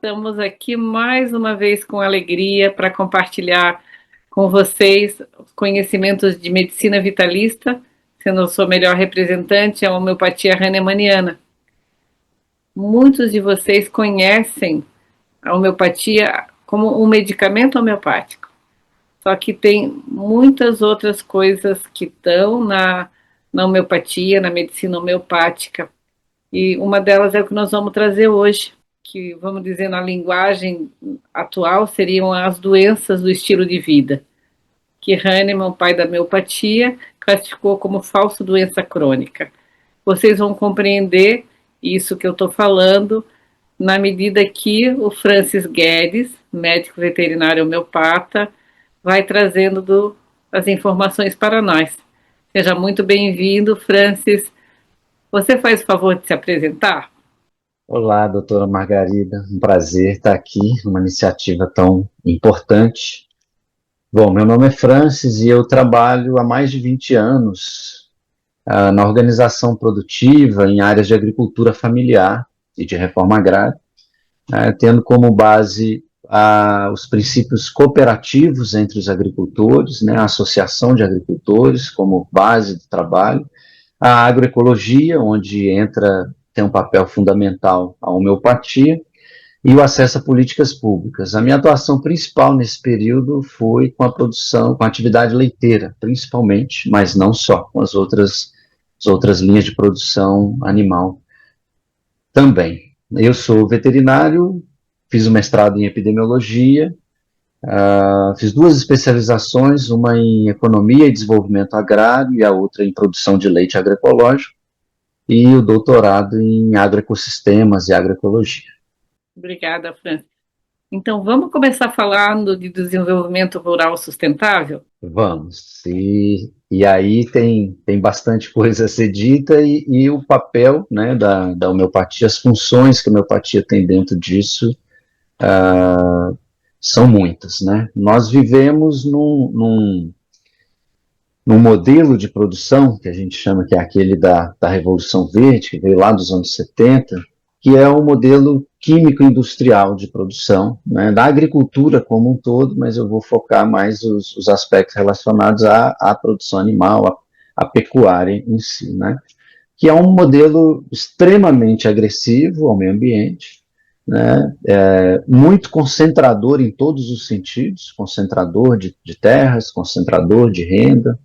Estamos aqui mais uma vez com alegria para compartilhar com vocês os conhecimentos de medicina vitalista, sendo a sua melhor representante a homeopatia hahnemanniana. Muitos de vocês conhecem a homeopatia como um medicamento homeopático, só que tem muitas outras coisas que estão na homeopatia, na medicina homeopática, e uma delas é o que nós vamos trazer hoje, que, vamos dizer, na linguagem atual, seriam as doenças do estilo de vida, que Hahnemann, o pai da homeopatia, classificou como falsa doença crônica. Vocês vão compreender isso que eu estou falando na medida que o Francis Guedes, médico veterinário homeopata, vai trazendo as informações para nós. Seja muito bem-vindo, Francis. Você faz o favor de se apresentar? Olá, doutora Margarida, um prazer estar aqui, uma iniciativa tão importante. Bom, meu nome é Francis e eu trabalho há mais de 20 anos na organização produtiva em áreas de agricultura familiar e de reforma agrária, tendo como base os princípios cooperativos entre os agricultores, a associação de agricultores como base do trabalho, a agroecologia, onde tem um papel fundamental a homeopatia, e o acesso a políticas públicas. A minha atuação principal nesse período foi com a produção, com a atividade leiteira, principalmente, mas não só, com as outras linhas de produção animal também. Eu sou veterinário, fiz o mestrado em epidemiologia, fiz duas especializações, uma em economia e desenvolvimento agrário e a outra em produção de leite agroecológico, e o doutorado em agroecossistemas e agroecologia. Obrigada, Fran. Então, vamos começar falando de desenvolvimento rural sustentável? Vamos. E aí tem bastante coisa a ser dita e o papel, da homeopatia, as funções que a homeopatia tem dentro disso são muitas, né? Nós vivemos num modelo de produção que a gente chama que é aquele da Revolução Verde, que veio lá dos anos 70, que é um modelo químico-industrial de produção, da agricultura como um todo, mas eu vou focar mais os aspectos relacionados à produção animal, à pecuária em si, que é um modelo extremamente agressivo ao meio ambiente, muito concentrador em todos os sentidos, concentrador de terras, concentrador de renda,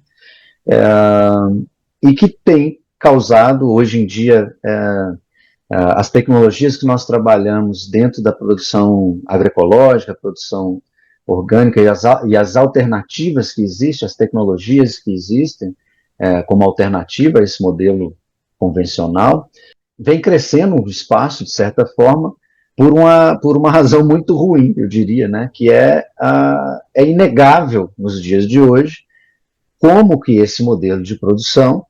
e que tem causado, hoje em dia, as tecnologias que nós trabalhamos dentro da produção agroecológica, produção orgânica e as alternativas que existem, as tecnologias que existem como alternativa a esse modelo convencional, vem crescendo o espaço, de certa forma, por uma razão muito ruim, eu diria, que é inegável nos dias de hoje como que esse modelo de produção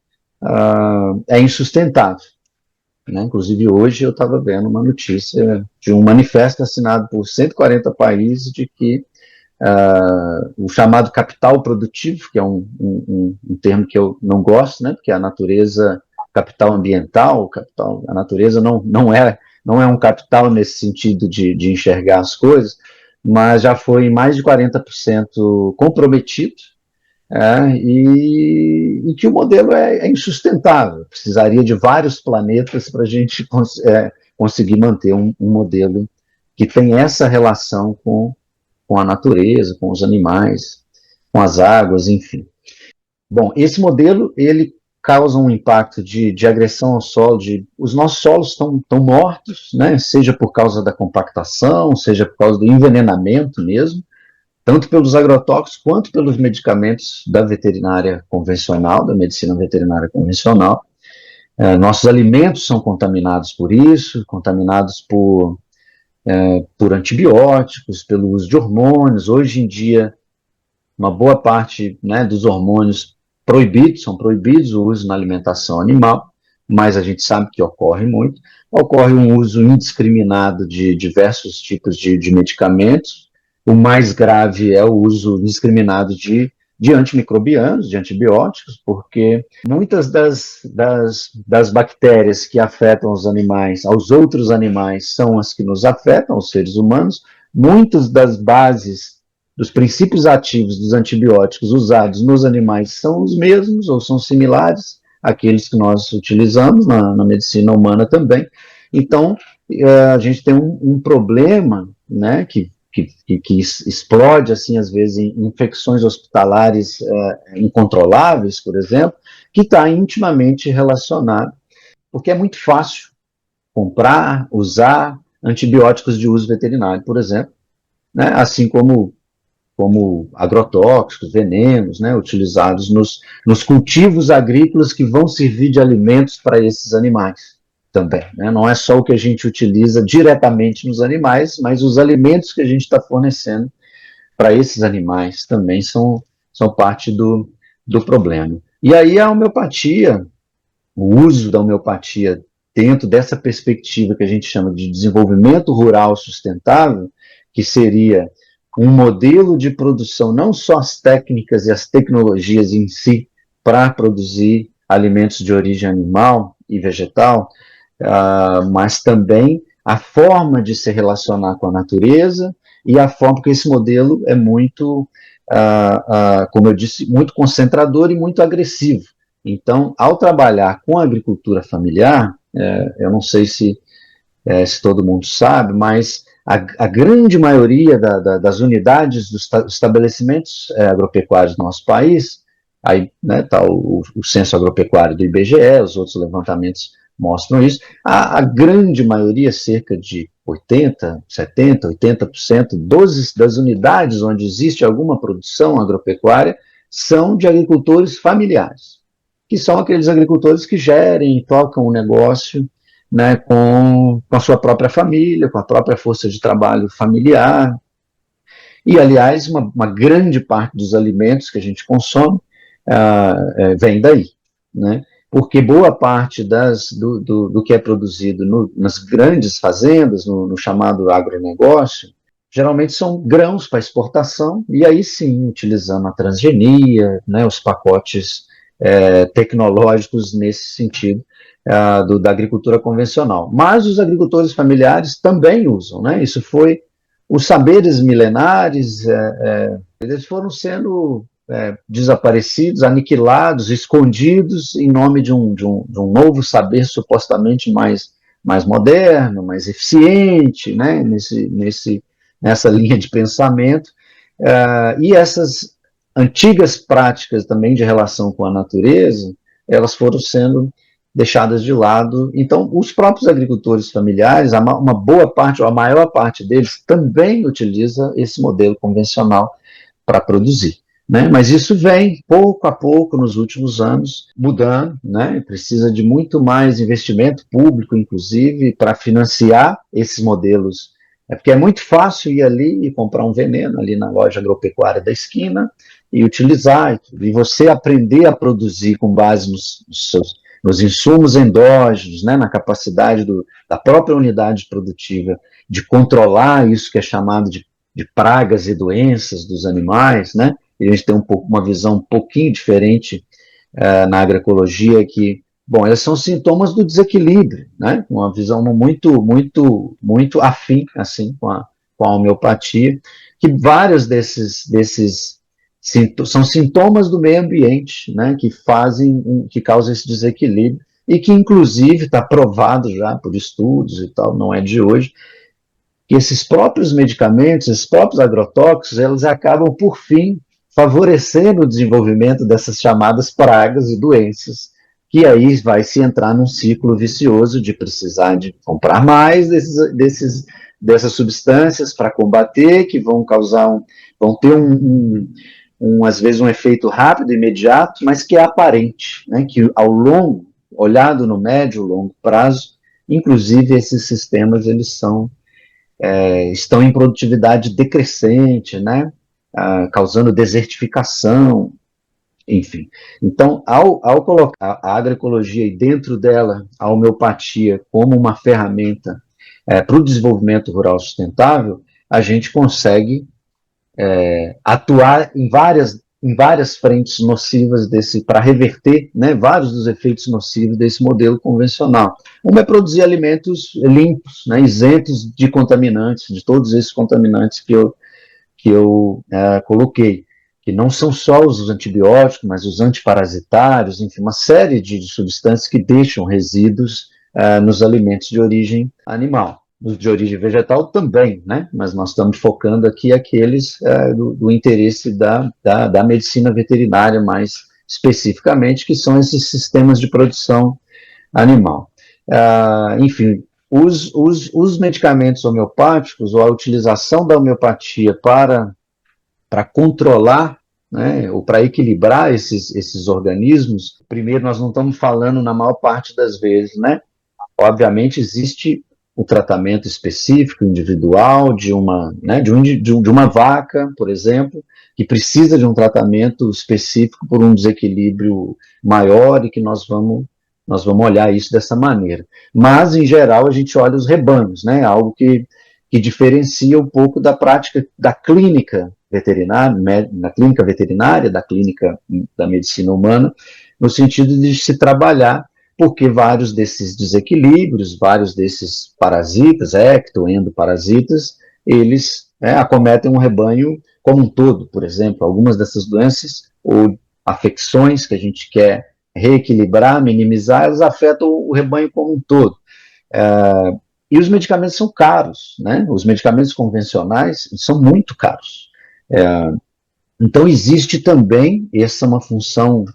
é insustentável. Inclusive, hoje eu estava vendo uma notícia de um manifesto assinado por 140 países de que o chamado capital produtivo, que é um termo que eu não gosto, porque a natureza, capital ambiental, a natureza não é um capital nesse sentido de enxergar as coisas, mas já foi mais de 40% comprometido, e que o modelo é insustentável. Precisaria de vários planetas para a gente conseguir manter um modelo que tem essa relação com a natureza, com os animais, com as águas, enfim. Bom, esse modelo, ele causa um impacto de agressão ao solo, os nossos solos estão mortos, seja por causa da compactação, seja por causa do envenenamento mesmo, tanto pelos agrotóxicos quanto pelos medicamentos da veterinária convencional, da medicina veterinária convencional. Nossos alimentos são contaminados por isso, contaminados por antibióticos, pelo uso de hormônios. Hoje em dia, uma boa parte dos hormônios são proibidos o uso na alimentação animal, mas a gente sabe que ocorre muito. Ocorre um uso indiscriminado de diversos tipos de medicamentos. O mais grave é o uso indiscriminado de de antimicrobianos, de antibióticos, porque muitas das bactérias que afetam os animais, aos outros animais, são as que nos afetam, os seres humanos. Muitas das bases, dos princípios ativos dos antibióticos usados nos animais são os mesmos ou são similares àqueles que nós utilizamos na medicina humana também. Então, a gente tem um problema, né, que explode, assim, às vezes, em infecções hospitalares incontroláveis, por exemplo, que está intimamente relacionado, porque é muito fácil comprar, usar antibióticos de uso veterinário, por exemplo, né, assim como agrotóxicos, venenos, né, utilizados nos cultivos agrícolas que vão servir de alimentos para esses animais também, né? Não é só o que a gente utiliza diretamente nos animais, mas os alimentos que a gente está fornecendo para esses animais também são parte do problema. E aí a homeopatia, o uso da homeopatia dentro dessa perspectiva que a gente chama de desenvolvimento rural sustentável, que seria um modelo de produção, não só as técnicas e as tecnologias em si, para produzir alimentos de origem animal e vegetal, mas também a forma de se relacionar com a natureza e a forma que esse modelo é muito, como eu disse, muito concentrador e muito agressivo. Então, ao trabalhar com a agricultura familiar, eu não sei se todo mundo sabe, mas a grande maioria das unidades dos estabelecimentos agropecuários do nosso país, aí está o censo agropecuário do IBGE, os outros levantamentos mostram isso, a grande maioria, cerca de 80%, 70%, 80% das unidades onde existe alguma produção agropecuária são de agricultores familiares, que são aqueles agricultores que gerem e tocam o negócio, né, com a sua própria família, com a própria força de trabalho familiar. E, aliás, uma grande parte dos alimentos que a gente consome vem daí, né? Porque boa parte do que é produzido nas grandes fazendas, no chamado agronegócio, geralmente são grãos para exportação, e aí sim, utilizando a transgenia, né, os pacotes tecnológicos nesse sentido, da agricultura convencional. Mas os agricultores familiares também usam, né? Isso foi os saberes milenares, eles foram sendo desaparecidos, aniquilados, escondidos em nome de um novo saber supostamente mais moderno, mais eficiente, né? Nessa linha de pensamento, e essas antigas práticas também de relação com a natureza, elas foram sendo deixadas de lado. Então, os próprios agricultores familiares, uma boa parte, ou a maior parte deles, também utiliza esse modelo convencional para produzir, né? Mas isso vem, pouco a pouco, nos últimos anos, mudando, né? Precisa de muito mais investimento público, inclusive, para financiar esses modelos. Porque é muito fácil ir ali e comprar um veneno ali na loja agropecuária da esquina e utilizar, e você aprender a produzir com base nos insumos endógenos, né, na capacidade da própria unidade produtiva de controlar isso que é chamado de pragas e doenças dos animais, né? E a gente tem uma visão um pouquinho diferente na agroecologia, que, bom, esses são sintomas do desequilíbrio, né? Uma visão muito afim, assim, com a homeopatia, que vários desses são sintomas do meio ambiente, né, que causam esse desequilíbrio, e que, inclusive, está provado já por estudos e tal, não é de hoje, que esses próprios medicamentos, esses próprios agrotóxicos, eles acabam, por fim, favorecendo o desenvolvimento dessas chamadas pragas e doenças, que aí vai se entrar num ciclo vicioso de precisar de comprar mais dessas substâncias para combater, que vão ter às vezes um efeito rápido, imediato, mas que é aparente, né? Que ao longo, olhado no médio e longo prazo, inclusive esses sistemas eles estão em produtividade decrescente, né? Causando desertificação, enfim. Então, ao colocar a agroecologia e dentro dela a homeopatia como uma ferramenta para o desenvolvimento rural sustentável, a gente consegue atuar em várias em várias frentes nocivas para reverter, né, vários dos efeitos nocivos desse modelo convencional. Uma é produzir alimentos limpos, né, isentos de contaminantes, de todos esses contaminantes que eu coloquei, que não são só os antibióticos, mas os antiparasitários, enfim, uma série de substâncias que deixam resíduos nos alimentos de origem animal. Os de origem vegetal também, né? Mas nós estamos focando aqui aqueles do interesse da medicina veterinária mais especificamente, que são esses sistemas de produção animal. Enfim, os medicamentos homeopáticos, ou a utilização da homeopatia para controlar, né, ou para equilibrar esses organismos, primeiro, nós não estamos falando, na maior parte das vezes, né? Obviamente, existe o tratamento específico, individual, né, de uma vaca, por exemplo, que precisa de um tratamento específico por um desequilíbrio maior e que nós vamos olhar isso dessa maneira. Mas, em geral, a gente olha os rebanhos, né, algo que diferencia um pouco da prática da clínica veterinária, da clínica da medicina humana, no sentido de se trabalhar, porque vários desses desequilíbrios, vários desses parasitas, endoparasitas, eles acometem um rebanho como um todo. Por exemplo, algumas dessas doenças ou afecções que a gente quer reequilibrar, minimizar, elas afetam o rebanho como um todo. E os medicamentos são caros, né? Os medicamentos convencionais são muito caros. Então, existe também, essa é uma função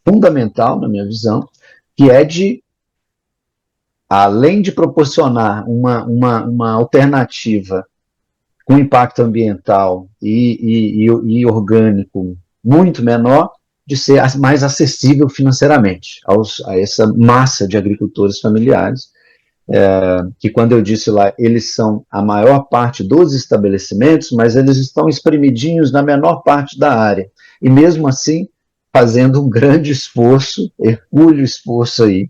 fundamental, na minha visão, que é além de proporcionar uma alternativa com impacto ambiental e orgânico muito menor, de ser mais acessível financeiramente a essa massa de agricultores familiares, que quando eu disse lá, eles são a maior parte dos estabelecimentos, mas eles estão espremidinhos na menor parte da área, e mesmo assim fazendo um grande esforço, hercúleo esforço aí,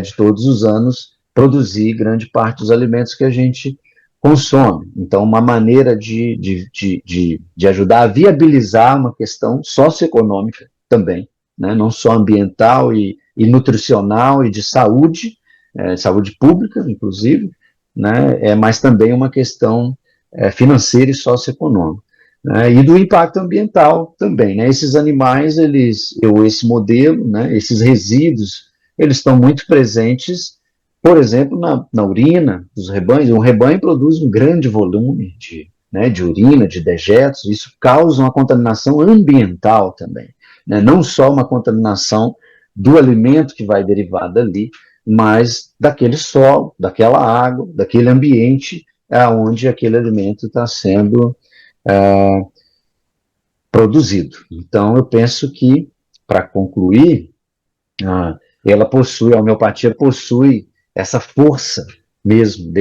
de todos os anos, produzir grande parte dos alimentos que a gente consome. Então, uma maneira de ajudar a viabilizar uma questão socioeconômica também, né? Não só ambiental e nutricional e de saúde pública, inclusive, né? Mas também uma questão financeira e socioeconômica. Né, e do impacto ambiental também, né? Esses animais, esse modelo, né, esses resíduos, eles estão muito presentes, por exemplo, na urina dos rebanhos. Um rebanho produz um grande volume de urina, de dejetos, isso causa uma contaminação ambiental também, né? Não só uma contaminação do alimento que vai derivar dali, mas daquele solo, daquela água, daquele ambiente onde aquele alimento está sendo produzido. Então, eu penso que, para concluir, a homeopatia possui essa força mesmo,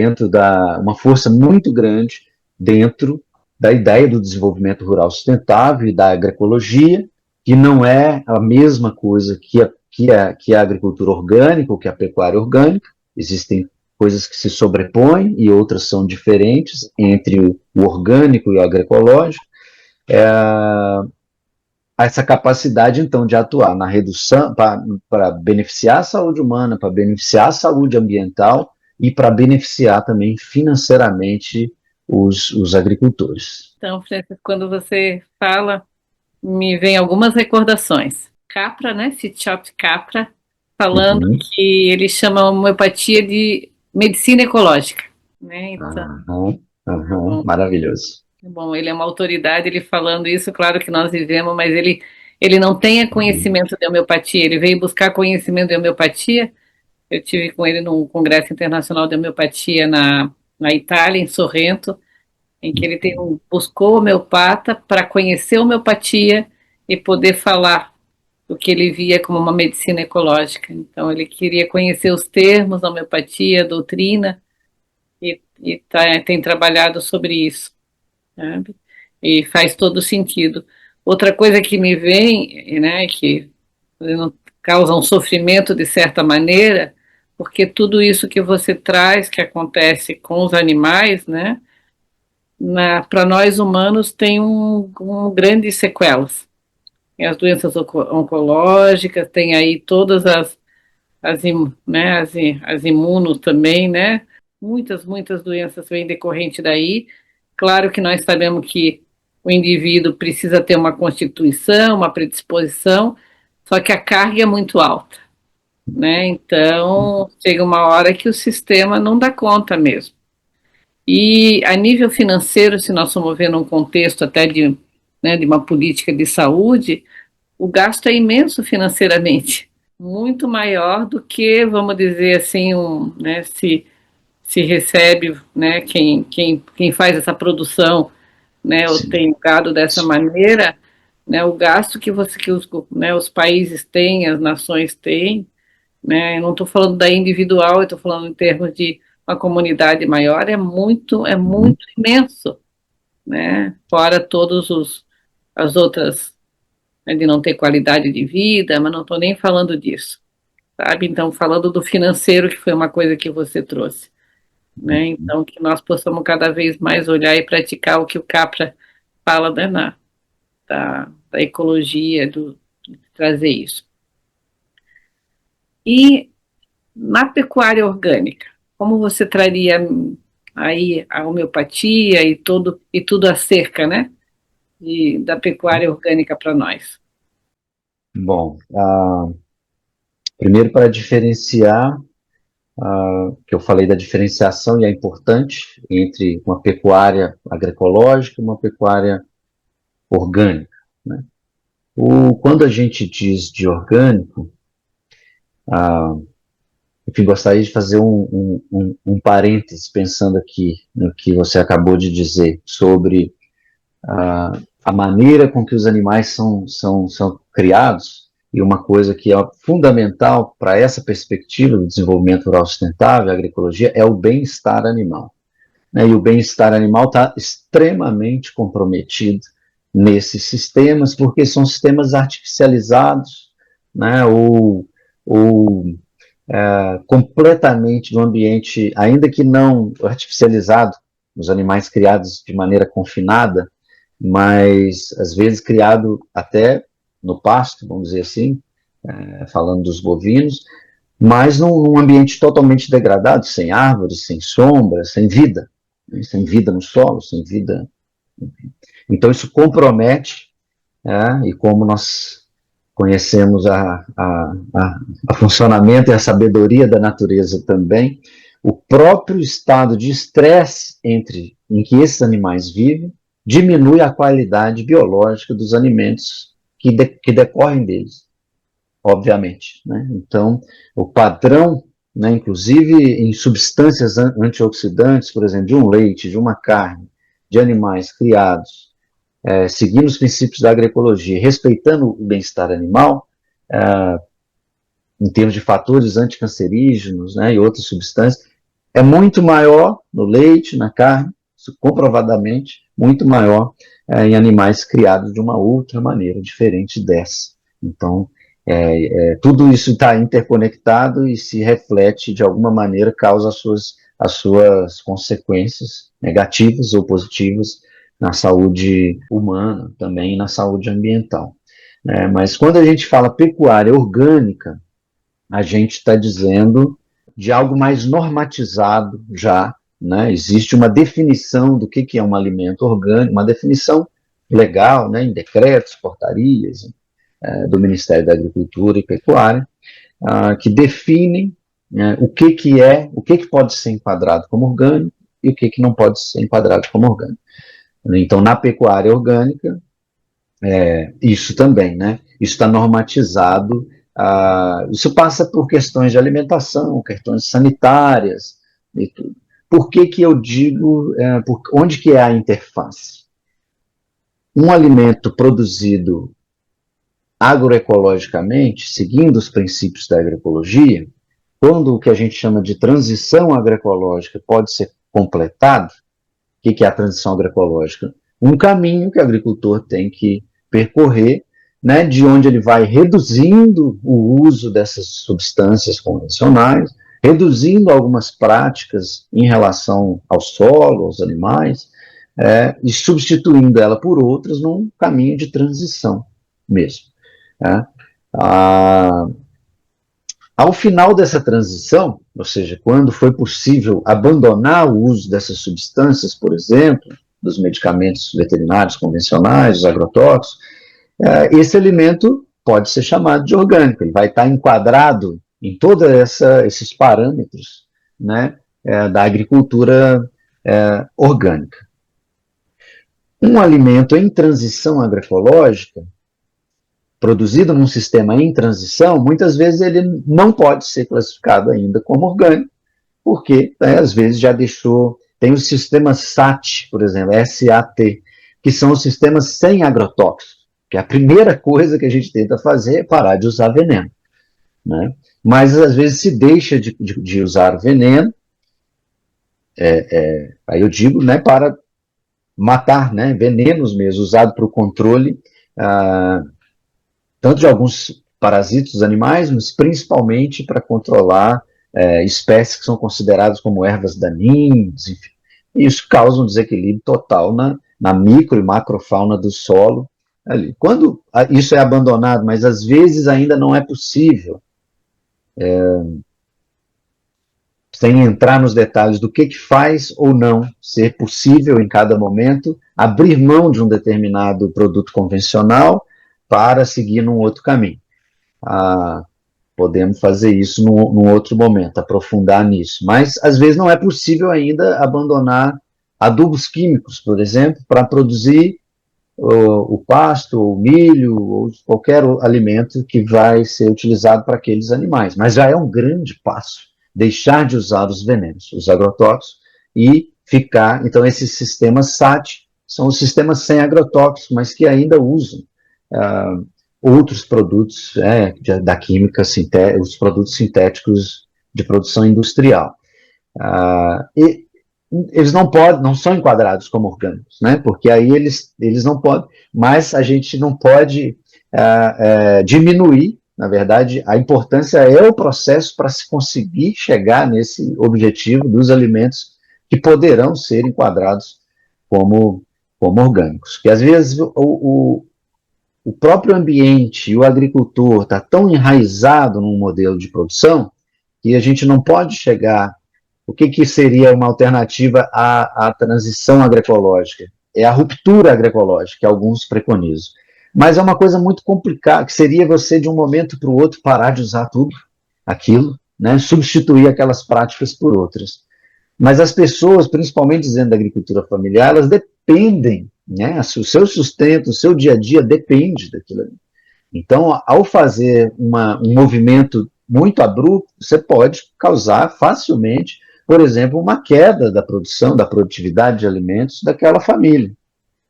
uma força muito grande dentro da ideia do desenvolvimento rural sustentável e da agroecologia, que não é a mesma coisa que a agricultura orgânica ou que a pecuária orgânica. Existem coisas que se sobrepõem e outras são diferentes entre o orgânico e o agroecológico. Essa capacidade, então, de atuar na redução, para beneficiar a saúde humana, para beneficiar a saúde ambiental e para beneficiar também financeiramente os agricultores. Então, Francisco, quando você fala, me vem algumas recordações. Capra, né? Fritjof Capra, falando que ele chama a homeopatia de medicina ecológica, né? Então, Maravilhoso. bom, ele é uma autoridade, ele falando isso, claro que nós vivemos, mas ele não tem conhecimento de homeopatia, ele veio buscar conhecimento de homeopatia. Eu tive com ele num congresso internacional de homeopatia na Itália, em Sorrento, em que ele buscou homeopata para conhecer a homeopatia e poder falar o que ele via como uma medicina ecológica. Então, ele queria conhecer os termos da homeopatia, a doutrina, e tem trabalhado sobre isso, sabe? E faz todo sentido. Outra coisa que me vem, né, que causa um sofrimento de certa maneira, porque tudo isso que você traz, que acontece com os animais, né, para nós humanos tem um grande sequelas. tem as doenças oncológicas, tem aí todas as imunos também, né? Muitas doenças vêm decorrente daí. Claro que nós sabemos que o indivíduo precisa ter uma constituição, uma predisposição, só que a carga é muito alta, né? Então, chega uma hora que o sistema não dá conta mesmo. E a nível financeiro, se nós formos ver num contexto até de uma política de saúde, o gasto é imenso financeiramente, muito maior do que, vamos dizer assim, se recebe, né, quem faz essa produção, né, ou Sim. tem gado dessa maneira, né, o gasto que os países têm, as nações têm, né, eu não estou falando da individual, eu estou falando em termos de uma comunidade maior, é Uhum. muito imenso, né, fora as outras, né, de não ter qualidade de vida, mas não estou nem falando disso, sabe? Então, falando do financeiro, que foi uma coisa que você trouxe, né? Então, que nós possamos cada vez mais olhar e praticar o que o Capra fala, né, da ecologia, de trazer isso. E na pecuária orgânica, como você traria aí a homeopatia e tudo acerca, né, da pecuária orgânica para nós? Bom, primeiro para diferenciar, que eu falei da diferenciação e é importante entre uma pecuária agroecológica e uma pecuária orgânica, né? Quando a gente diz de orgânico, enfim, gostaria de fazer um parênteses pensando aqui no que você acabou de dizer sobre a maneira com que os animais são criados, e uma coisa que é fundamental para essa perspectiva do desenvolvimento rural sustentável, a agroecologia, é o bem-estar animal, né? E o bem-estar animal está extremamente comprometido nesses sistemas, porque são sistemas artificializados, né? Ou completamente no ambiente, ainda que não artificializado, os animais criados de maneira confinada, mas às vezes criado até no pasto, vamos dizer assim, falando dos bovinos, mas num ambiente totalmente degradado, sem árvores, sem sombra, sem vida, né? Sem vida no solo, sem vida. Então isso compromete, e como nós conhecemos a funcionamento e a sabedoria da natureza também, o próprio estado de estresse em que esses animais vivem diminui a qualidade biológica dos alimentos que decorrem deles, obviamente, né? Então, o padrão, né, inclusive em substâncias antioxidantes, por exemplo, de um leite, de uma carne, de animais criados seguindo os princípios da agroecologia, respeitando o bem-estar animal, em termos de fatores anticancerígenos, né, e outras substâncias, é muito maior no leite, na carne, comprovadamente, muito maior em animais criados de uma outra maneira, diferente dessa. Então, tudo isso está interconectado e se reflete, de alguma maneira, causa as suas consequências negativas ou positivas na saúde humana, também na saúde ambiental. Mas quando a gente fala pecuária orgânica, a gente está dizendo de algo mais normatizado já, né? Existe uma definição do que é um alimento orgânico, uma definição legal, né, em decretos, portarias do Ministério da Agricultura e Pecuária, que definem o que pode ser enquadrado como orgânico e o que não pode ser enquadrado como orgânico. Então, na pecuária orgânica, isso também, né? Isso está normatizado. Isso passa por questões de alimentação, questões sanitárias e tudo. Por que eu digo, onde que é a interface? Um alimento produzido agroecologicamente, seguindo os princípios da agroecologia, quando o que a gente chama de transição agroecológica pode ser completado, o que é a transição agroecológica? Um caminho que o agricultor tem que percorrer, né, de onde ele vai reduzindo o uso dessas substâncias convencionais, reduzindo algumas práticas em relação ao solo, aos animais, e substituindo ela por outras num caminho de transição mesmo. Né? Ah, Ao final dessa transição, ou seja, quando foi possível abandonar o uso dessas substâncias, por exemplo, dos medicamentos veterinários convencionais, os agrotóxicos, esse alimento pode ser chamado de orgânico, ele vai estar enquadrado em todos esses parâmetros, né, da agricultura orgânica. Um alimento em transição agroecológica, produzido num sistema em transição, muitas vezes ele não pode ser classificado ainda como orgânico, porque às vezes já deixou, tem os sistemas SAT, por exemplo, SAT, que são os sistemas sem agrotóxicos, que a primeira coisa que a gente tenta fazer é parar de usar veneno, né? Mas às vezes se deixa de usar veneno, aí eu digo, né, para matar, né, venenos mesmo, usado para o controle tanto de alguns parasitos dos animais, mas principalmente para controlar espécies que são consideradas como ervas daninhas, enfim. E isso causa um desequilíbrio total na micro e macrofauna do solo. Ali. Quando isso é abandonado, mas às vezes ainda não é possível, sem entrar nos detalhes do que faz ou não ser possível em cada momento, abrir mão de um determinado produto convencional para seguir num outro caminho. Podemos fazer isso num outro momento, aprofundar nisso. Mas, às vezes, não é possível ainda abandonar adubos químicos, por exemplo, para produzir o pasto, o milho, ou qualquer alimento que vai ser utilizado para aqueles animais. Mas já é um grande passo deixar de usar os venenos, os agrotóxicos, e ficar... Então, esses sistemas SAT são os sistemas sem agrotóxicos, mas que ainda usam outros produtos da química, os produtos sintéticos de produção industrial. E eles não são enquadrados como orgânicos, né? Porque aí eles não podem, mas a gente não pode diminuir, na verdade, a importância é o processo para se conseguir chegar nesse objetivo dos alimentos que poderão ser enquadrados como orgânicos. Que às vezes o próprio ambiente e o agricultor está tão enraizado num modelo de produção que a gente não pode chegar... O que seria uma alternativa à transição agroecológica? É a ruptura agroecológica, que alguns preconizam. Mas é uma coisa muito complicada, que seria você, de um momento para o outro, parar de usar tudo aquilo, né? Substituir aquelas práticas por outras. Mas as pessoas, principalmente dizendo da agricultura familiar, elas dependem, né? O seu sustento, o seu dia a dia depende daquilo ali. Então, ao fazer um movimento muito abrupto, você pode causar facilmente, por exemplo, uma queda da produção, da produtividade de alimentos daquela família.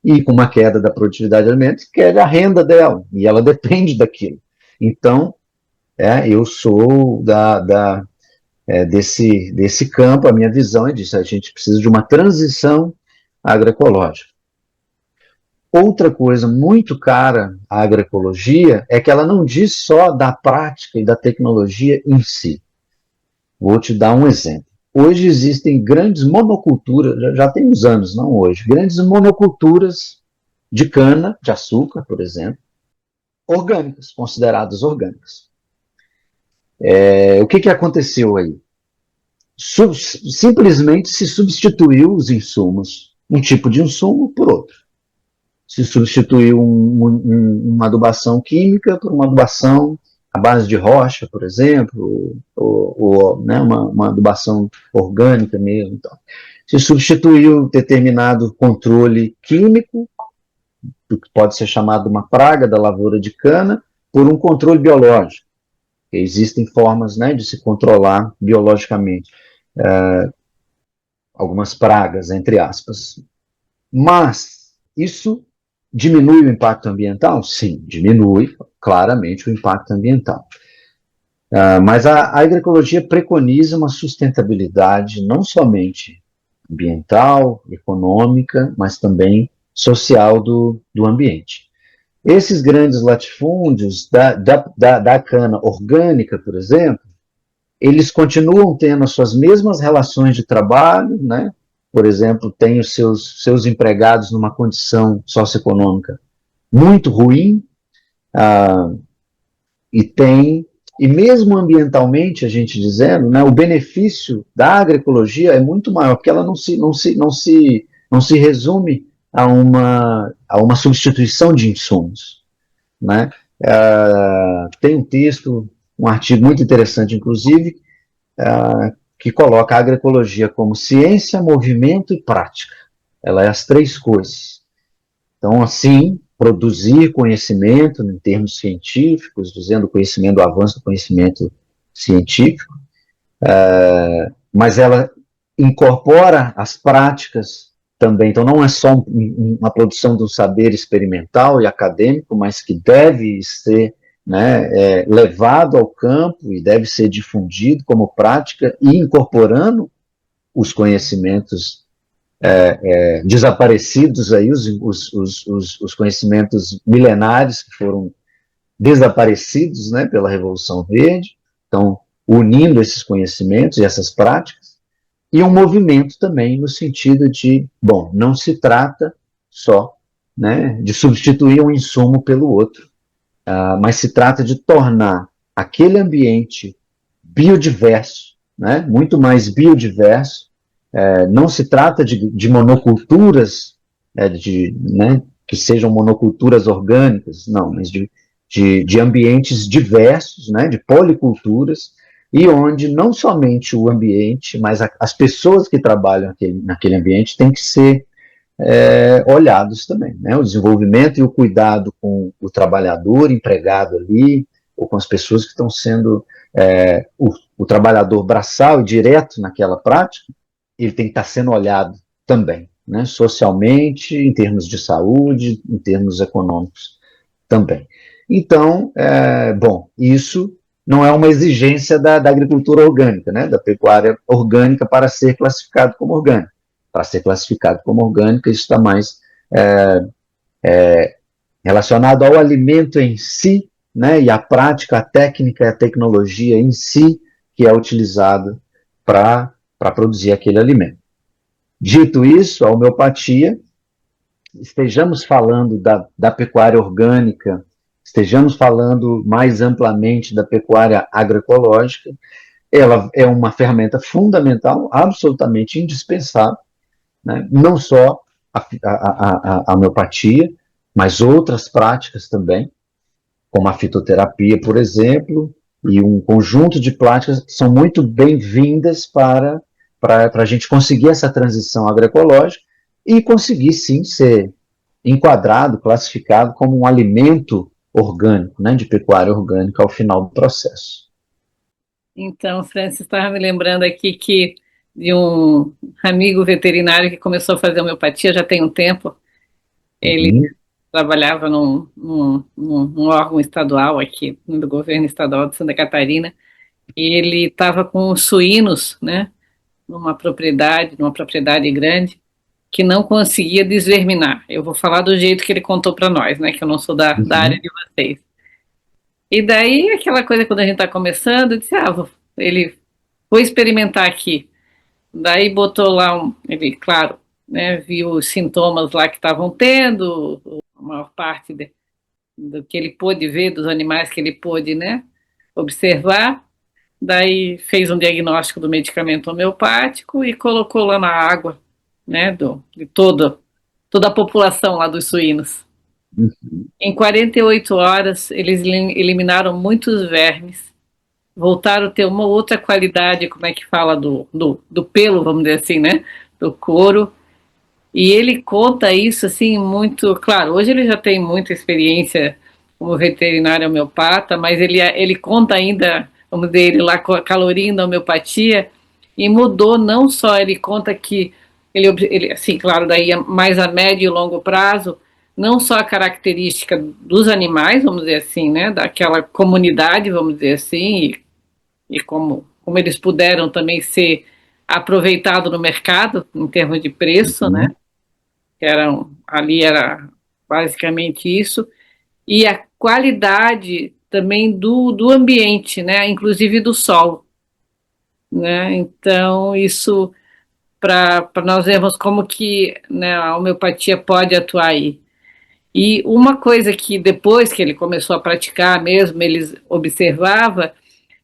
E com uma queda da produtividade de alimentos, queda a renda dela, e ela depende daquilo. Então, eu sou desse campo, a minha visão é disso, a gente precisa de uma transição agroecológica. Outra coisa muito cara à agroecologia é que ela não diz só da prática e da tecnologia em si. Vou te dar um exemplo. Hoje existem grandes monoculturas, já tem uns anos, não hoje, grandes monoculturas de cana, de açúcar, por exemplo, orgânicas, consideradas orgânicas. O que aconteceu aí? Simplesmente se substituiu os insumos, um tipo de insumo por outro. Se substituiu uma adubação química por uma adubação à base de rocha, por exemplo, ou né, uma adubação orgânica mesmo. Então. Se substituiu determinado controle químico, que pode ser chamado uma praga da lavoura de cana, por um controle biológico. Existem formas, né, de se controlar biologicamente algumas pragas, entre aspas. Mas isso diminui o impacto ambiental? Sim, diminui claramente o impacto ambiental. Mas a agroecologia preconiza uma sustentabilidade não somente ambiental, econômica, mas também social do ambiente. Esses grandes latifúndios da cana orgânica, por exemplo, eles continuam tendo as suas mesmas relações de trabalho, né? Por exemplo, tem os seus empregados numa condição socioeconômica muito ruim, e mesmo ambientalmente, a gente dizendo, né, o benefício da agroecologia é muito maior, porque ela não se resume a uma substituição de insumos, né? Tem um texto, um artigo muito interessante, inclusive, que coloca a agroecologia como ciência, movimento e prática. Ela é as três coisas. Então, assim, produzir conhecimento em termos científicos, dizendo o conhecimento, o avanço do conhecimento científico, mas ela incorpora as práticas também. Então, não é só uma produção do saber experimental e acadêmico, mas que deve ser, né, levado ao campo e deve ser difundido como prática e incorporando os conhecimentos desaparecidos aí, os conhecimentos milenares que foram desaparecidos, né, pela Revolução Verde. Então, unindo esses conhecimentos e essas práticas, e um movimento também no sentido de, bom, não se trata só, né, de substituir um insumo pelo outro, mas se trata de tornar aquele ambiente biodiverso, né, muito mais biodiverso. Não se trata de monoculturas, né, que sejam monoculturas orgânicas, não, mas de ambientes diversos, né, de policulturas, e onde não somente o ambiente, mas as pessoas que trabalham naquele ambiente têm que ser olhados também. Né? O desenvolvimento e o cuidado com o trabalhador empregado ali, ou com as pessoas que estão sendo o trabalhador braçal e direto naquela prática, ele tem que estar sendo olhado também, né? Socialmente, em termos de saúde, em termos econômicos também. Então, bom, isso não é uma exigência da agricultura orgânica, né? Da pecuária orgânica para ser classificado como orgânico. Para ser classificado como orgânica, isso está mais relacionado ao alimento em si, né? E à prática, a técnica, a tecnologia em si que é utilizada para produzir aquele alimento. Dito isso, a homeopatia, estejamos falando da pecuária orgânica, estejamos falando mais amplamente da pecuária agroecológica, ela é uma ferramenta fundamental, absolutamente indispensável, né? Não só a homeopatia, mas outras práticas também, como a fitoterapia, por exemplo, e um conjunto de práticas que são muito bem-vindas para a gente conseguir essa transição agroecológica e conseguir, sim, ser enquadrado, classificado como um alimento orgânico, né, de pecuária orgânica ao final do processo. Então, Francis, estava me lembrando aqui que de um amigo veterinário que começou a fazer homeopatia já tem um tempo. Ele Uhum. trabalhava num órgão estadual aqui, do governo estadual de Santa Catarina, e ele estava com os suínos, né, numa propriedade grande, que não conseguia desverminar. Eu vou falar do jeito que ele contou para nós, né, que eu não sou da área Uhum. de vocês. E daí, aquela coisa, quando a gente está começando, eu disse, ele, vou experimentar aqui. Daí botou lá, ele, claro, né, viu os sintomas lá que estavam tendo, a maior parte do que ele pôde ver, dos animais que ele pôde, né, observar. Daí fez um diagnóstico do medicamento homeopático e colocou lá na água, né, de toda a população lá dos suínos. Uhum. Em 48 horas, eles eliminaram muitos vermes, voltaram a ter uma outra qualidade, como é que fala, do pelo, vamos dizer assim, né, do couro. E ele conta isso assim muito, claro, hoje ele já tem muita experiência como veterinário homeopata, mas ele conta ainda, vamos dizer, ele lá com a caloria da homeopatia e mudou não só, ele conta que ele assim, claro, daí mais a médio e longo prazo, não só a característica dos animais, vamos dizer assim, né, daquela comunidade, vamos dizer assim, e como eles puderam também ser aproveitados no mercado em termos de preço, né? Uhum. Ali era basicamente isso, e a qualidade também do ambiente, né, inclusive do solo, né, então isso para nós vermos como que, né, a homeopatia pode atuar aí. E uma coisa que depois que ele começou a praticar mesmo, ele observava,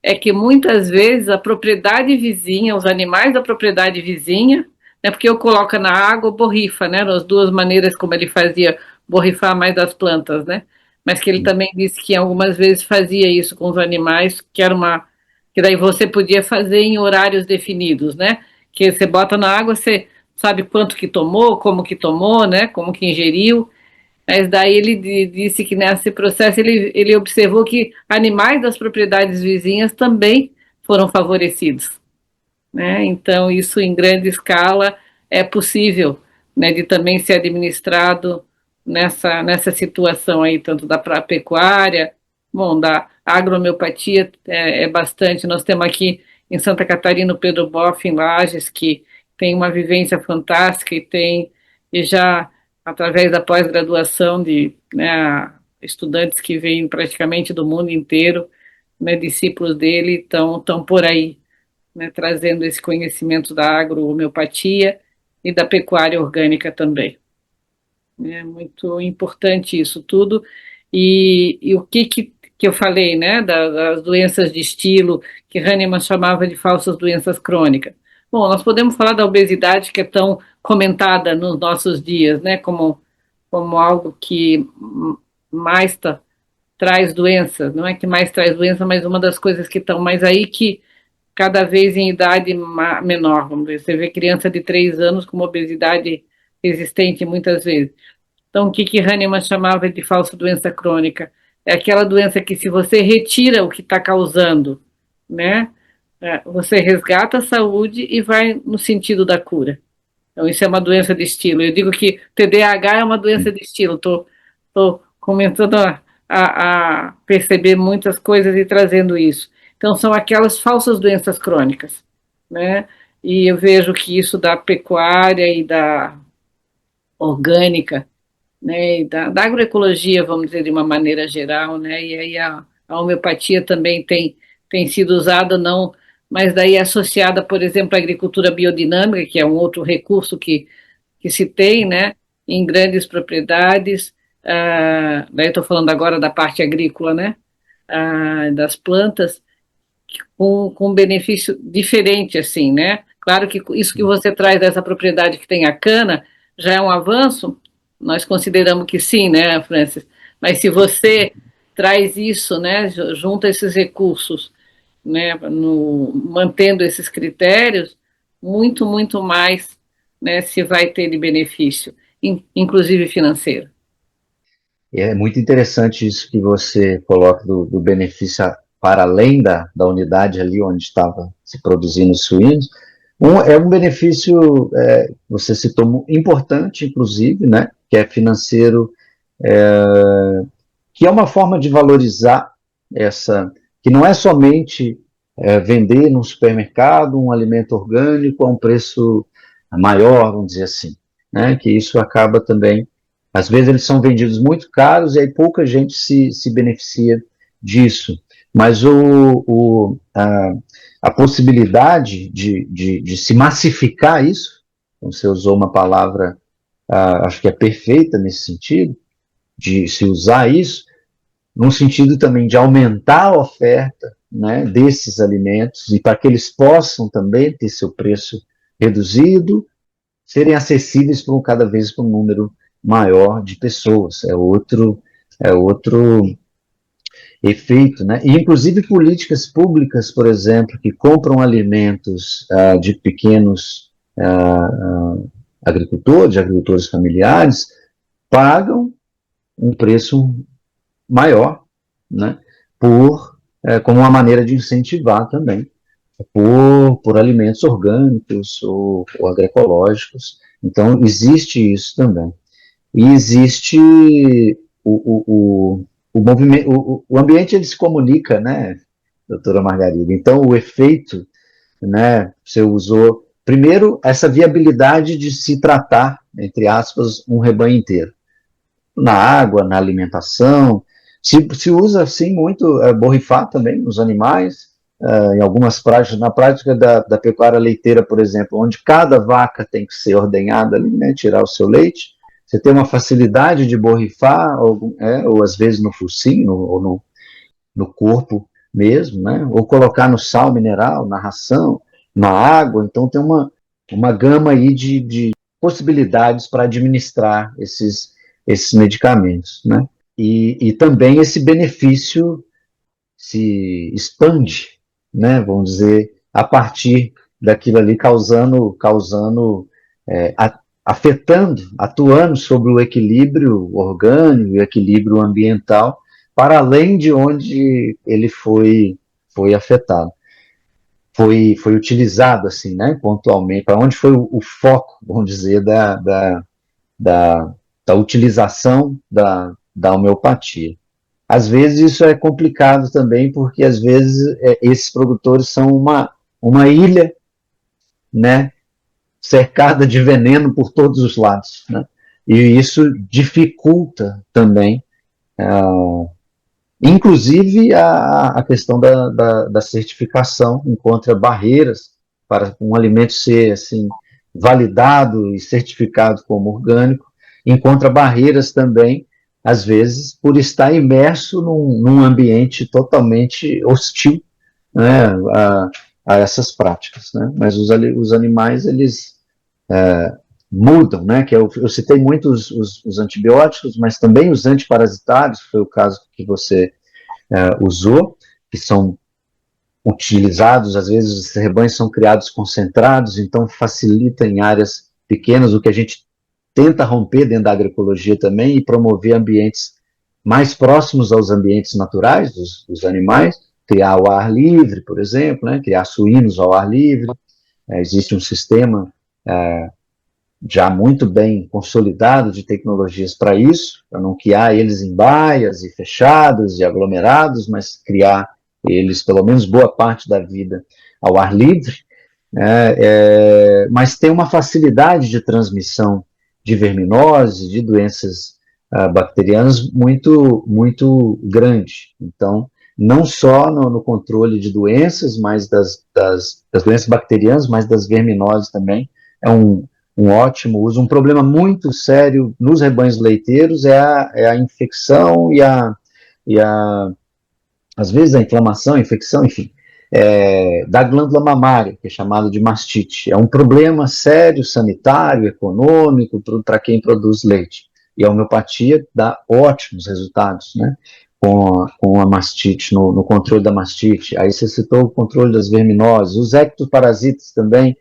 é que muitas vezes a propriedade vizinha, os animais da propriedade vizinha, né, porque eu coloco na água, borrifa, né, as duas maneiras como ele fazia borrifar mais das plantas, né, mas que ele também disse que algumas vezes fazia isso com os animais, que era que daí você podia fazer em horários definidos, né, que você bota na água, você sabe quanto que tomou, né, como que ingeriu, mas daí ele disse que nesse processo ele observou que animais das propriedades vizinhas também foram favorecidos, né? Então isso em grande escala é possível, né, de também ser administrado nessa situação aí, tanto da pecuária, bom, da agromeopatia é bastante. Nós temos aqui em Santa Catarina o Pedro Boff em Lages, que tem uma vivência fantástica e já através da pós-graduação de, né, estudantes que vêm praticamente do mundo inteiro, né, discípulos dele estão por aí, né, trazendo esse conhecimento da agrohomeopatia e da pecuária orgânica também. É muito importante isso tudo. E o que eu falei, né, das doenças de estilo, que Hahnemann chamava de falsas doenças crônicas. Bom, nós podemos falar da obesidade, que é tão comentada nos nossos dias, né, como algo que mais traz doenças, não é que mais traz doença, mas uma das coisas que estão mais aí, que cada vez em idade menor, vamos ver, você vê criança de 3 anos com uma obesidade resistente muitas vezes. Então, o que Hahnemann chamava de falsa doença crônica? É aquela doença que, se você retira o que está causando, né, você resgata a saúde e vai no sentido da cura. Então, isso é uma doença de estilo. Eu digo que TDAH é uma doença de estilo. Estou começando a perceber muitas coisas e trazendo isso. Então, são aquelas falsas doenças crônicas, né? E eu vejo que isso da pecuária e da orgânica, né, e da agroecologia, vamos dizer, de uma maneira geral, né, e aí a homeopatia também tem sido usada, não, mas daí é associada, por exemplo, à agricultura biodinâmica, que é um outro recurso que se tem, né, em grandes propriedades, daí estou falando agora da parte agrícola, né, das plantas, com um benefício diferente, assim, né? Claro que isso que você traz dessa propriedade que tem a cana já é um avanço, nós consideramos que sim, né, Francis? Mas se você traz isso, né, junta esses recursos, né, mantendo esses critérios, muito mais, né, se vai ter de benefício, inclusive financeiro. É muito interessante isso que você coloca do benefício para além da unidade ali onde estava se produzindo os suínos. É um benefício, você citou, importante, inclusive, né, que é financeiro, que é uma forma de valorizar que não é somente vender num supermercado um alimento orgânico a um preço maior, vamos dizer assim, né, que isso acaba também, às vezes eles são vendidos muito caros e aí pouca gente se beneficia disso, mas a possibilidade de se massificar isso, então você usou uma palavra, acho que é perfeita nesse sentido, de se usar isso, no sentido também de aumentar a oferta, né, desses alimentos e para que eles possam também ter seu preço reduzido, serem acessíveis cada vez para um número maior de pessoas. É outro efeito, né? E inclusive políticas públicas, por exemplo, que compram alimentos de pequenos agricultores familiares, pagam um preço maior, né, como uma maneira de incentivar também por alimentos orgânicos ou agroecológicos. Então, existe isso também. E existe o movimento, o ambiente ele se comunica, né, doutora Margarida? Então, o efeito, né, você usou, primeiro, essa viabilidade de se tratar, entre aspas, um rebanho inteiro. Na água, na alimentação, se usa, assim, muito borrifar também nos animais, em algumas práticas, na prática da pecuária leiteira, por exemplo, onde cada vaca tem que ser ordenhada ali, né, tirar o seu leite, você tem uma facilidade de borrifar, ou às vezes no focinho, ou no corpo mesmo, né? Ou colocar no sal mineral, na ração, na água. Então tem uma gama aí de possibilidades para administrar esses medicamentos, né? E também esse benefício se expande, né? Vamos dizer, a partir daquilo ali causando afetando, atuando sobre o equilíbrio orgânico e o equilíbrio ambiental, para além de onde ele foi afetado. Foi utilizado, assim, né, pontualmente, para onde foi o foco, vamos dizer, da, da utilização da homeopatia. Às vezes isso é complicado também, porque às vezes esses produtores são uma ilha, né, cercada de veneno por todos os lados, né? E isso dificulta também, inclusive a questão da certificação, encontra barreiras para um alimento ser assim validado e certificado como orgânico, encontra barreiras também, às vezes, por estar imerso num ambiente totalmente hostil, né, a essas práticas, né? Mas os animais, eles mudam, né? Que eu citei muito os antibióticos, mas também os antiparasitários, que foi o caso que você usou, que são utilizados, às vezes os rebanhos são criados concentrados, então facilita em áreas pequenas, o que a gente tenta romper dentro da agroecologia também e promover ambientes mais próximos aos ambientes naturais dos animais, criar ao ar livre, por exemplo, né? Criar suínos ao ar livre. Existe um sistema já muito bem consolidado de tecnologias para isso, para não criar eles em baias e fechados e aglomerados, mas criar eles, pelo menos boa parte da vida, ao ar livre, mas tem uma facilidade de transmissão de verminose, de doenças bacterianas muito, muito grande. Então, não só no controle de doenças, mas das doenças bacterianas, mas das verminoses também, é um ótimo uso. Um problema muito sério nos rebanhos leiteiros é a infecção e às vezes a inflamação, a infecção, enfim, da glândula mamária, que é chamada de mastite. É um problema sério, sanitário, econômico, para quem produz leite. E a homeopatia dá ótimos resultados, né? Com a mastite, no controle da mastite. Aí você citou o controle das verminoses, os ectoparasitas também,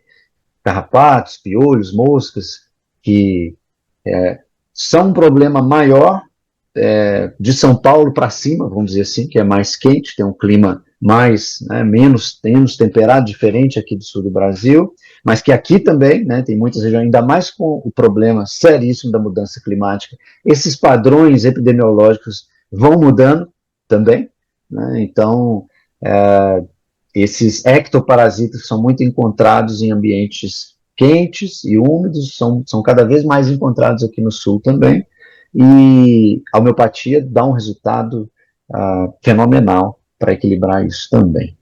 carrapatos, piolhos, moscas, que são um problema maior de São Paulo para cima, vamos dizer assim, que é mais quente, tem um clima mais, menos temperado, diferente aqui do sul do Brasil, mas que aqui também, né, tem muitas regiões, ainda mais com o problema seríssimo da mudança climática, esses padrões epidemiológicos vão mudando também, né, então esses ectoparasitas são muito encontrados em ambientes quentes e úmidos, são cada vez mais encontrados aqui no sul também, e a homeopatia dá um resultado fenomenal para equilibrar isso também.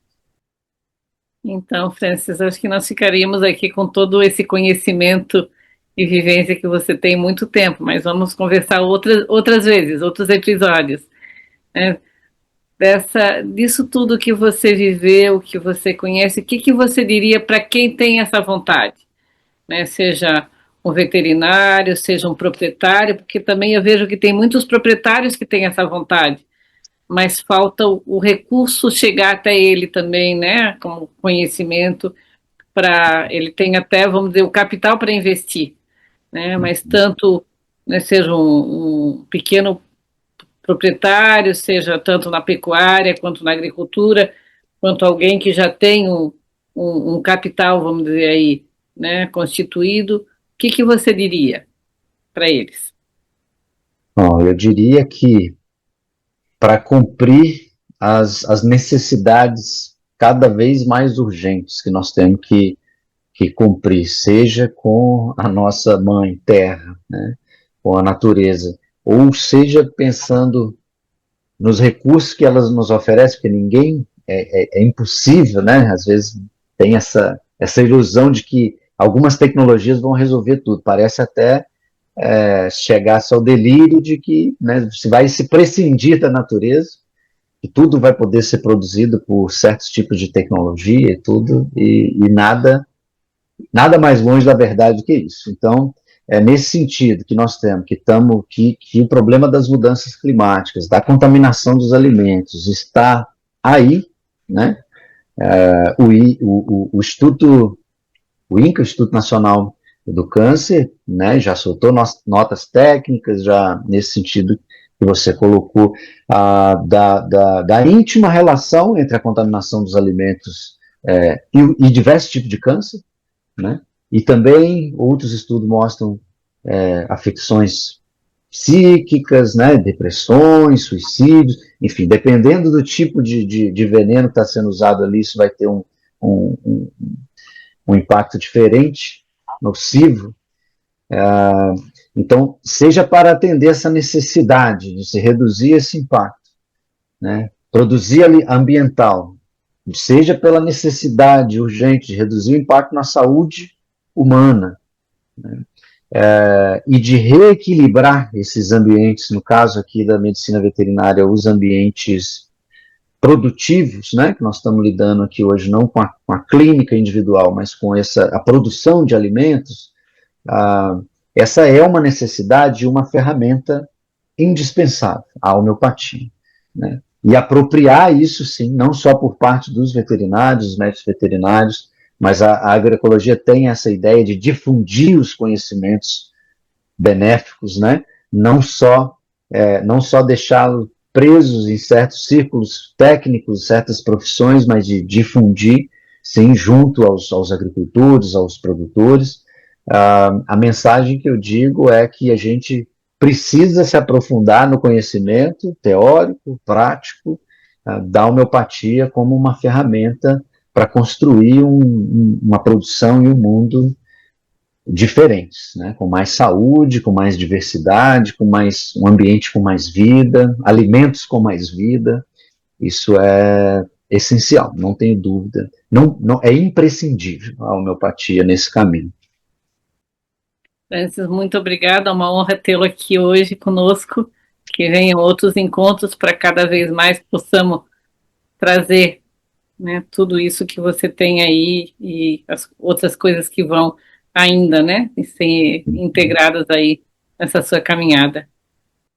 Então, Francis, acho que nós ficaríamos aqui com todo esse conhecimento e vivência que você tem muito tempo, mas vamos conversar outras vezes, outros episódios. Né? Disso tudo que você viveu, que você conhece, o que você diria para quem tem essa vontade? Né? Seja um veterinário, seja um proprietário, porque também eu vejo que tem muitos proprietários que têm essa vontade, mas falta o recurso chegar até ele também, né? Como conhecimento, para ele tem até, vamos dizer, o capital para investir, né? Mas tanto, né, seja um pequeno proprietário, seja tanto na pecuária quanto na agricultura, quanto alguém que já tem um capital, vamos dizer aí, né, constituído, o que você diria para eles? Bom, eu diria que para cumprir as necessidades cada vez mais urgentes que nós temos que cumprir, seja com a nossa mãe terra, né, com a natureza, ou seja pensando nos recursos que elas nos oferecem, porque ninguém é impossível, né? Às vezes tem essa ilusão de que algumas tecnologias vão resolver tudo. Parece até chegasse ao delírio de que, né, se vai se prescindir da natureza, que tudo vai poder ser produzido por certos tipos de tecnologia e tudo, e nada mais longe da verdade do que isso. Então, é nesse sentido que nós temos, que o problema das mudanças climáticas, da contaminação dos alimentos está aí, né? O Instituto, o INCA, o Instituto Nacional do Câncer, né, já soltou notas técnicas, já nesse sentido que você colocou, da íntima relação entre a contaminação dos alimentos e diversos tipos de câncer, né? E também outros estudos mostram afecções psíquicas, né, depressões, suicídios, enfim, dependendo do tipo de veneno que está sendo usado ali, isso vai ter um, um impacto diferente, nocivo. Então, seja para atender essa necessidade de se reduzir esse impacto, né, produzir ambiental, seja pela necessidade urgente de reduzir o impacto na saúde humana, né, e de reequilibrar esses ambientes, no caso aqui da medicina veterinária, os ambientes produtivos, né, que nós estamos lidando aqui hoje não com a clínica individual, mas com a produção de alimentos, essa é uma necessidade e uma ferramenta indispensável, a homeopatia, né? E apropriar isso, sim, não só por parte dos veterinários, dos médicos veterinários, mas a agroecologia tem essa ideia de difundir os conhecimentos benéficos, né? Não só deixá-los presos em certos círculos técnicos, certas profissões, mas de difundir, sim, junto aos agricultores, aos produtores. A mensagem que eu digo é que a gente precisa se aprofundar no conhecimento teórico, prático, da homeopatia como uma ferramenta para construir uma produção e um mundo diferentes, né? Com mais saúde, com mais diversidade, com um ambiente com mais vida, alimentos com mais vida. Isso é essencial, não tenho dúvida. Não, é imprescindível a homeopatia nesse caminho. Francis, muito obrigada, é uma honra tê-lo aqui hoje conosco, que venham outros encontros para cada vez mais possamos trazer, né, tudo isso que você tem aí e as outras coisas que vão ainda, né, ser integradas aí nessa sua caminhada.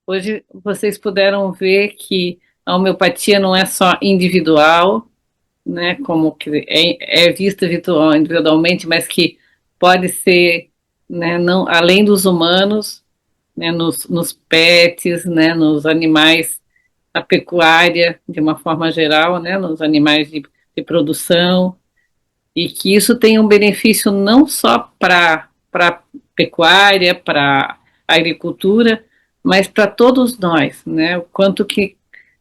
Hoje vocês puderam ver que a homeopatia não é só individual, né, como que é vista individualmente, mas que pode ser, né, não, além dos humanos, né, nos pets, né, nos animais, a pecuária de uma forma geral, né, nos animais de produção, e que isso tem um benefício não só para a pecuária, para a agricultura, mas para todos nós, né, o quanto que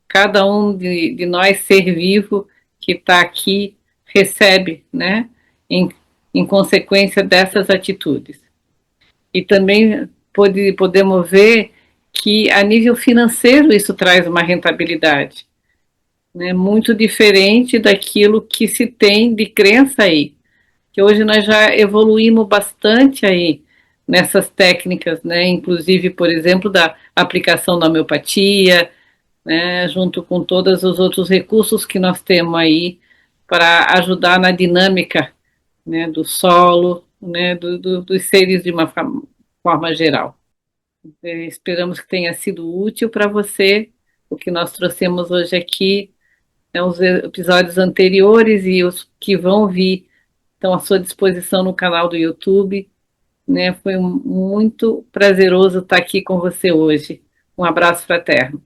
cada um de nós, ser vivo, que está aqui, recebe, né, em consequência dessas atitudes. E também podemos ver que, a nível financeiro, isso traz uma rentabilidade, né, muito diferente daquilo que se tem de crença aí, que hoje nós já evoluímos bastante aí nessas técnicas, né, inclusive, por exemplo, da aplicação da homeopatia, né, junto com todos os outros recursos que nós temos aí para ajudar na dinâmica, né, do solo, né, dos seres de uma forma geral. Esperamos que tenha sido útil para você o que nós trouxemos hoje aqui, né, os episódios anteriores e os que vão vir estão à sua disposição no canal do YouTube. Né, foi muito prazeroso estar aqui com você hoje. Um abraço fraterno.